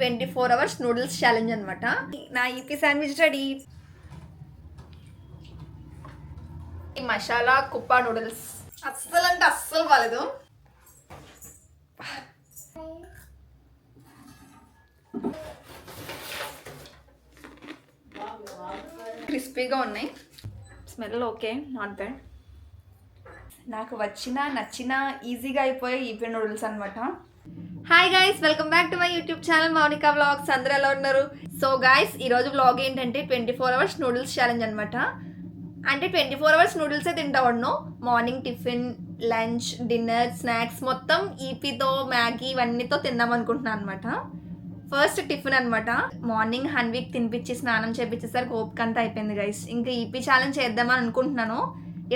24 hours noodles challenge అనమాట. నా EP sandwich ready. ఈ మసాలా కుప్ప నూడిల్స్ అస్సలు అంటే అస్సలు బాలేదు. క్రిస్పీగా ఉన్నాయి, స్మెల్ ఓకే, నాట్ బ్యాడ్. నాకు నచ్చిన ఈజీగా అయిపోయే ఈపీ నూడిల్స్ అనమాట. Hi guys, welcome back to my YouTube channel Mounika vlogs. అందరూ ఎలా ఉన్నారు? సో గైస్, ఈరోజు వ్లాగ్ ఏంటంటే 24 hours నూడిల్స్ ఛాలెంజ్ అనమాట. అంటే 24 hours నూడిల్సే తింటా ఉన్నాను. Morning tiffin, lunch, dinner, snacks మొత్తం ఈపీతో, మ్యాగీ ఇవన్నీతో తిందాం అనుకుంటున్నాను అనమాట. ఫస్ట్ టిఫిన్ అనమాట. మార్నింగ్ హన్వీక్ తినిపించి స్నానం చేపించేసరికి ఓపిక అంతా అయిపోయింది గైస్. ఇంకా ఈపీ ఛాలెంజ్ చేద్దామని అనుకుంటున్నాను,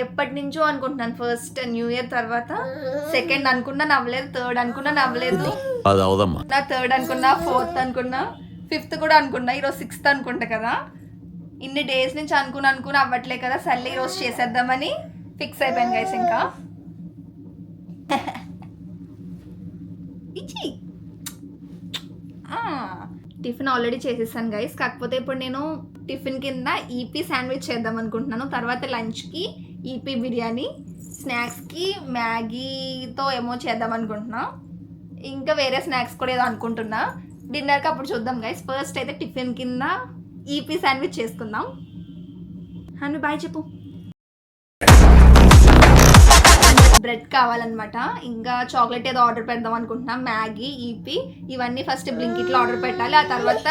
ఎప్పటి నుంచో అనుకుంటున్నాను. ఫస్ట్ న్యూ ఇయర్ తర్వాత, సెకండ్ అనుకున్నా నవ్వలేదు, థర్డ్ అనుకున్నా నవ్వలేదు, నా థర్డ్ అనుకున్నా, ఫోర్త్ అనుకున్నా, ఫిఫ్త్ కూడా అనుకున్నా, ఈరోజు 6th అనుకుంటా కదా. ఇన్ని డేస్ నుంచి అనుకుని అవ్వట్లే కదా, సర్లే ఈరోజు చేసేద్దామని ఫిక్స్ అయిపోయాను గైస్. ఇంకా టిఫిన్ ఆల్రెడీ చేసేసాను గైస్. కాకపోతే ఇప్పుడు నేను టిఫిన్ కింద ఈపీ శాండ్విచ్ చేద్దాం అనుకుంటున్నాను. తర్వాత లంచ్కి ఈపీ బిర్యానీ, స్నాక్స్కి మ్యాగీతో ఏమో చేద్దాం అనుకుంటున్నా. ఇంకా వేరే స్నాక్స్ కూడా ఏదో అనుకుంటున్నా. డిన్నర్కి అప్పుడు చూద్దాం గైస్. ఫస్ట్ అయితే టిఫిన్ కింద ఈపీ శాండ్విచ్ చేసుకుందాం. హను బాయ్ చెప్పు. బ్రెడ్ కావాలన్నమాట. ఇంకా చాక్లెట్ ఏదో ఆర్డర్ పెడదాం అనుకుంటున్నాం. మ్యాగీ, ఈపీ ఇవన్నీ ఫస్ట్ బ్లింకిట్లో ఆర్డర్ పెట్టాలి, ఆ తర్వాత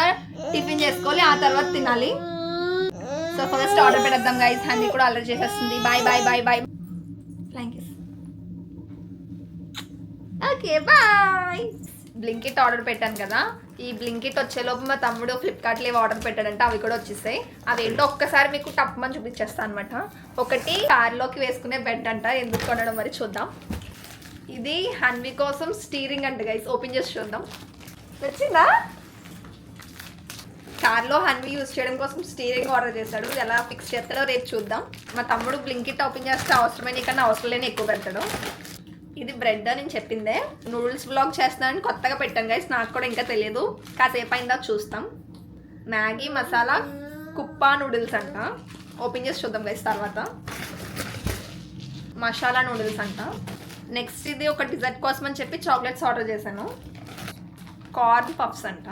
టిఫిన్ చేసుకోవాలి, ఆ తర్వాత తినాలి. సో ఫస్ట్ ఆర్డర్ పెట్టేద్దాం గైస్. హనీ కూడా ఆర్డర్ చేసేస్తుంది. Bye bye bye bye. Thank you. Okay bye. Blinkit order పెట్టాను కదా. ఈ బ్లింకిట్ వచ్చేలోపు మా తమ్ముడు ఫ్లిప్కార్ట్లో ఏవో ఆర్డర్ పెట్టాడంట, అవి కూడా వచ్చేసాయి. అవేంటో ఒక్కసారి మీకు టప్మని చూపించేస్తాను అనమాట. ఒకటి కార్లోకి వేసుకునే బెడ్ అంట, ఎందుకు కొనడం మరి చూద్దాం. ఇది హన్వీ కోసం స్టీరింగ్ అంట గైస్. ఓపెన్ చేసి చూద్దాం. వచ్చిందా? కార్లో హన్వీ యూజ్ చేయడం కోసం స్టీరింగ్ ఆర్డర్ చేశాడు. ఎలా ఫిక్స్ చేస్తాడో రేపు చూద్దాం. మా తమ్ముడు బ్లింకిట్ ఓపెన్ చేస్తే అవసరమైన కన్నా అవసరం లేని ఎక్కువ పెడతాడు. ఇది బ్రెడ్ నేను చెప్పిందే. నూడిల్స్ బ్లాగ్ చేస్తున్నానని కొత్తగా పెట్టాను గైస్, నాకు కూడా ఇంకా తెలియదు. కాసేపు అయిందా చూస్తాం. మ్యాగీ మసాలా కుప్ప నూడిల్స్ అంట. ఓపెన్ చేసి చూద్దాం గైస్. తర్వాత మసాలా నూడిల్స్ అంట. నెక్స్ట్ ఇది ఒక డిజర్ట్ కోసం అని చెప్పి చాక్లెట్స్ ఆర్డర్ చేశాను. కార్న్ పఫ్స్ అంట.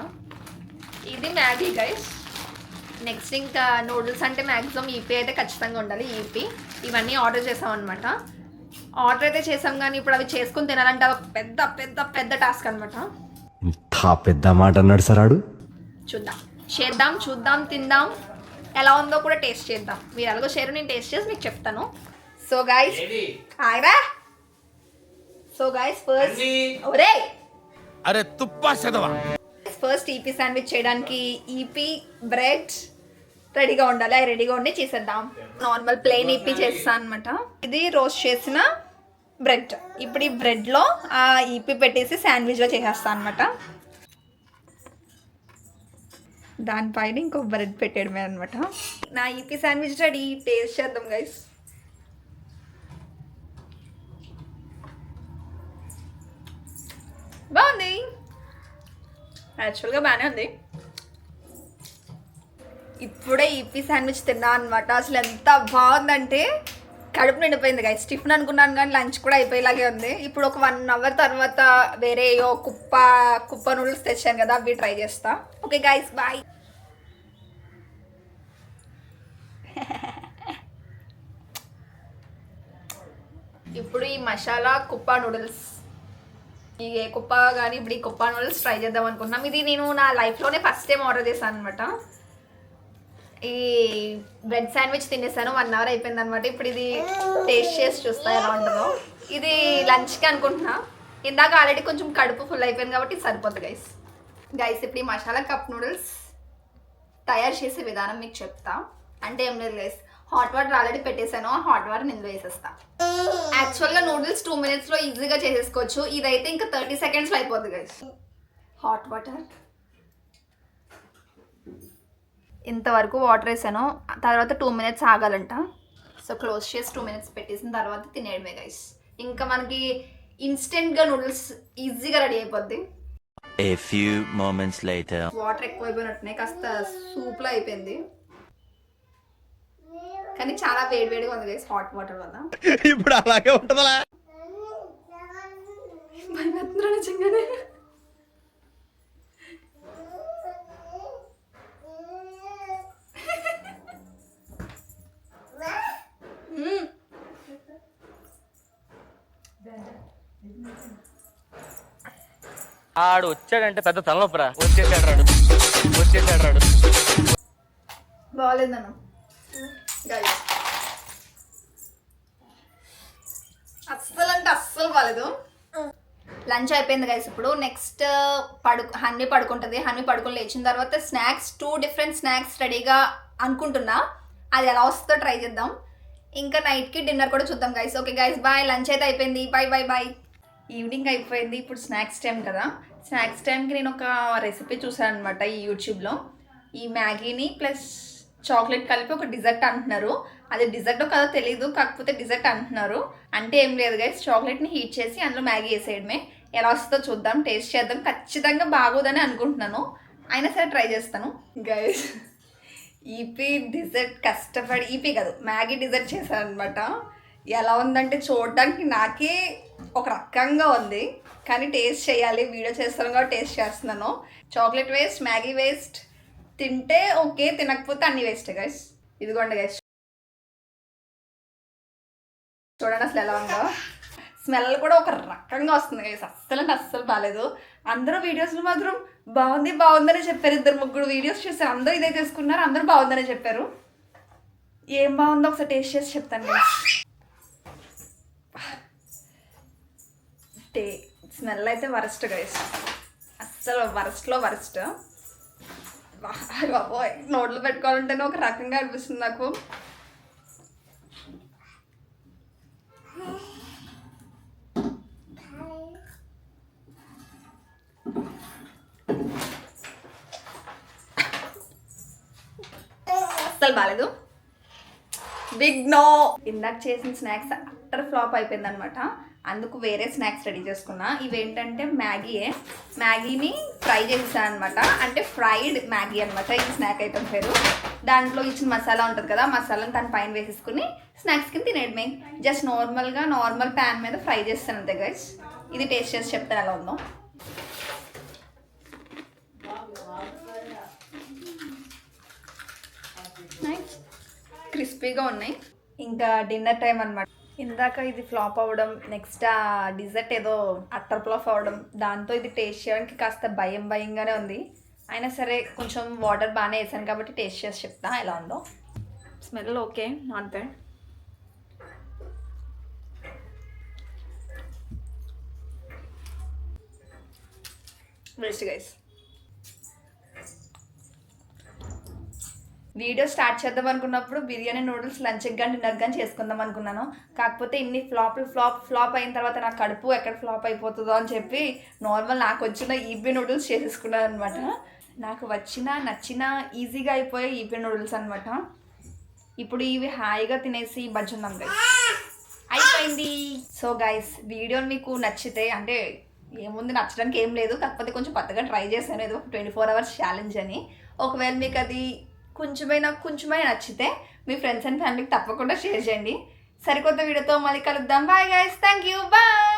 ఇది మ్యాగీ గైస్. నెక్స్ట్ ఇంకా నూడిల్స్ అంటే మ్యాక్సిమం ఈపీ అయితే ఖచ్చితంగా ఉండాలి. ఈపీ ఇవన్నీ ఆర్డర్ చేసాం అనమాట. ఆర్డర్ అయితే చేసాం కానీ ఇప్పుడు అవి చేసుకుని తినాలంటే అది పెద్ద పెద్ద పెద్ద టాస్క్ అనమాట. పెద్ద మాట అన్నాడు సరాడు. చూద్దాం తిందాం, ఎలా ఉందో కూడా టేస్ట్ చేద్దాం. మీరు ఎలాగో షేర్, నేను టేస్ట్ చేసి మీకు చెప్తాను. సో గైస్ ఆగరా. So guys first Yippee sandwich చేయడానికి ఈపీ బ్రెడ్ రెడీగా ఉండాలి. అవి రెడీగా ఉండి చేసేద్దాం. నార్మల్ ప్లెయిన్ ఈపీ చేస్తాను అనమాట. ఇది రోస్ట్ చేసిన బ్రెడ్. ఇప్పుడు ఈ బ్రెడ్లో ఆ ఈపీ పెట్టేసి శాండ్విచ్లో చేసేస్తాను అనమాట. దానిపైన ఇంకో బ్రెడ్ పెట్టేయడమే అనమాట. నా ఈపీ శాండ్విచ్ రెడీ. టేస్ట్ చేద్దాం గైస్. బాగుంది, యాక్చువల్గా బాగానే ఉంది. ఇప్పుడే ఈపీ శాండ్విచ్ తిన్నా అనమాట. అసలు ఎంత బాగుందంటే కడుపు నిండిపోయింది గైస్. టిఫిన్ అనుకున్నాను కానీ లంచ్ కూడా అయిపోయేలాగే ఉంది. ఇప్పుడు ఒక 1 hour తర్వాత వేరే కుప్ప నూడిల్స్ తెచ్చాను కదా, అవి ట్రై చేస్తా. Okay guys bye. ఇప్పుడు ఈ మసాలా కుప్ప నూడిల్స్, ఈ ఏ కుప్ప కానీ ఇప్పుడు ఈ కుప్ప నూడిల్స్ ట్రై చేద్దాం అనుకుంటున్నాం. ఇది నేను నా లైఫ్లోనే ఫస్ట్ టైం ఆర్డర్ చేశాను అనమాట. ఈ బ్రెడ్ శాండ్విచ్ తినేసాను, 1 hour అయిపోయింది అనమాట. ఇప్పుడు ఇది టేస్ట్ చేసి చూస్తా ఎలా ఉంటుందో. ఇది లంచ్కి అనుకుంటున్నా. ఇందాక ఆల్రెడీ కొంచెం కడుపు ఫుల్ అయిపోయింది కాబట్టి సరిపోతుంది గైస్. ఇప్పుడు ఈ మసాలా కప్ నూడిల్స్ తయారు చేసే విధానం మీకు చెప్తా. అంటే ఏం లేదు గైస్, హాట్ వాటర్ ఆల్రెడీ పెట్టేశాను. హాట్ వాటర్ ఇందులో వేసేస్తా. యాక్చువల్గా నూడిల్స్ 2 minutesలో ఈజీగా చేసేసుకోవచ్చు. ఇదైతే ఇంకా 30 secondsలో అయిపోద్ది గైస్. హాట్ వాటర్ ఇంతవరకు వాటర్ వేసాను. తర్వాత 2 minutes ఆగాలంట. సో క్లోజ్ చేసి 2 minutes పెట్టేసిన తర్వాత తినేయడమే గైస్. ఇంకా మనకి ఇన్స్టెంట్గా నూడిల్స్ ఈజీగా రెడీ అయిపోద్ది. A few moments later. Water ఎక్కువైపోయినట్టున్నాయి, కాస్త సూప్లో అయిపోయింది. కానీ చాలా వేడివేడిగా ఉంది గైస్ హాట్ వాటర్ వల్ల. ఇప్పుడు అలాగే ఉంటుందా? భయపడుతున్నా నిజంగానే. ఆడు వచ్చాడంటే పెద్ద తలనొప్పరా. వచ్చేసాడు రాడు. బాగాలేదు నన్ను అస్సలు అంటే అస్సలు బాగాలేదు. లంచ్ అయిపోయింది గైస్. ఇప్పుడు నెక్స్ట్ హన్వి పడుకుంటుంది. హన్వి పడుకుని లేచిన తర్వాత స్నాక్స్ 2 డిఫరెంట్ స్నాక్స్ రెడీగా అనుకుంటున్నా. అది ఎలా వస్తుందో ట్రై చేద్దాం. ఇంకా నైట్కి డిన్నర్ కూడా చూద్దాం guys. Okay guys bye. Lunch అయితే అయిపోయింది. బాయ్. ఈవినింగ్ అయిపోయింది. ఇప్పుడు స్నాక్స్ టైం కదా. స్నాక్స్ టైంకి నేను ఒక రెసిపీ చూసాను అనమాట ఈ యూట్యూబ్లో. ఈ మ్యాగీని ప్లస్ చాక్లెట్ కలిపి ఒక డిజర్ట్ అంటున్నారు. అది డిజర్ట్ కాదో తెలీదు, కాకపోతే డిజర్ట్ అంటున్నారు. అంటే ఏం లేదు గైస్, చాక్లెట్ని హీట్ చేసి అందులో మ్యాగీ వేసేయడమే. ఎలా వస్తుందో చూద్దాం, టేస్ట్ చేద్దాం. ఖచ్చితంగా బాగోదని అనుకుంటున్నాను, అయినా సరే ట్రై చేస్తాను గైస్. ఈపీ డిజర్ట్ కష్టపడి, ఈపీ కాదు మ్యాగీ డిజర్ట్ చేశాను అనమాట. ఎలా ఉందంటే చూడడానికి నాకే ఒక రకంగా ఉంది, కానీ టేస్ట్ చేయాలి. వీడియో చేస్తాను కాబట్టి టేస్ట్ చేస్తున్నాను. Chocolate waste, Maggi waste. తింటే ఓకే, తినకపోతే అన్ని వేస్ట్ గైస్. ఇదిగోండి గైస్, చూడండి అసలు ఎలా ఉందో. స్మెల్ కూడా ఒక రకంగా వస్తుంది గైస్. అస్సలు బాగాలేదు. అందరూ వీడియోస్లో మాత్రం బాగుందని చెప్పారు. 2-3 వీడియోస్ చూసారు, అందరూ ఇదే చేసుకున్నారు, అందరూ బాగుందని చెప్పారు. ఏం బాగుందో ఒకసారి టేస్ట్ చేసి చెప్తాను గైస్. స్మెల్ అయితే వరస్ట్ గైస్, అస్సలు వరస్ట్. బాబోయ్, నోట్లో పెట్టుకోవాలంటేనే ఒక రకంగా అనిపిస్తుంది నాకు. అస్సలు బాగాలేదు. Big no. ఇందాక చేసిన స్నాక్స్ అట్టర్ ఫ్లాప్ అయిపోయింది అనమాట. అందుకు వేరే స్నాక్స్ రెడీ చేసుకున్నా. ఇవేంటంటే మ్యాగీని ఫ్రై చేసాను అనమాట. అంటే ఫ్రైడ్ మ్యాగీ అనమాట ఈ స్నాక్ ఐటమ్ పేరు. దాంట్లో ఇచ్చిన మసాలా ఉంటుంది కదా, మసాలాని దాని పైన వేసేసుకుని స్నాక్స్ కింద తినేయడమే. జస్ట్ నార్మల్ ప్యాన్ మీద ఫ్రై చేస్తాను అంతే గైస్. ఇది టేస్ట్ చేసి చెప్తాను ఎలా ఉందో. క్రిస్పీగా ఉన్నాయి. ఇంకా డిన్నర్ టైం అనమాట. ఇందాక ఇది ఫ్లాప్ అవ్వడం, నెక్స్ట్ ఆ డిజర్ట్ ఏదో అట్టర్ ఫ్లాప్ అవ్వడం, దాంతో ఇది టేస్ట్ చేయడానికి కాస్త భయంగానే ఉంది. అయినా సరే కొంచెం వాటర్ బాగానే వేసాను కాబట్టి టేస్ట్ చేసి చెప్తా ఎలా ఉందో. Smell okay, not bad. Waste guys. Video start చేద్దాం అనుకున్నప్పుడు బిర్యానీ నూడిల్స్ లంచ్కి కానీ డిన్నర్ కానీ చేసుకుందాం అనుకున్నాను. కాకపోతే ఇన్ని ఫ్లాప్ అయిన తర్వాత నా కడుపు ఎక్కడ ఫ్లాప్ అయిపోతుందో అని చెప్పి నాకు వచ్చిన ఈపీ నూడిల్స్ చేసేసుకున్నాను అనమాట. నాకు నచ్చిన ఈజీగా అయిపోయే ఈపీ నూడిల్స్ అనమాట. ఇప్పుడు ఇవి హాయిగా తినేసి బజ్జున్నాం గైస్. అయిపోయింది. సో గైస్, వీడియో మీకు నచ్చితే, అంటే ఏముంది నచ్చడానికి ఏం లేదు, కాకపోతే కొంచెం కొత్తగా ట్రై చేశాను ఏదో 24 hours ఛాలెంజ్ అని. ఒకవేళ మీకు అది కొంచెమైనా నచ్చితే మీ ఫ్రెండ్స్ అండ్ ఫ్యామిలీకి తప్పకుండా షేర్ చేయండి. సరికొత్త వీడియోతో మళ్ళీ కలుద్దాం. Bye guys, thank you, bye.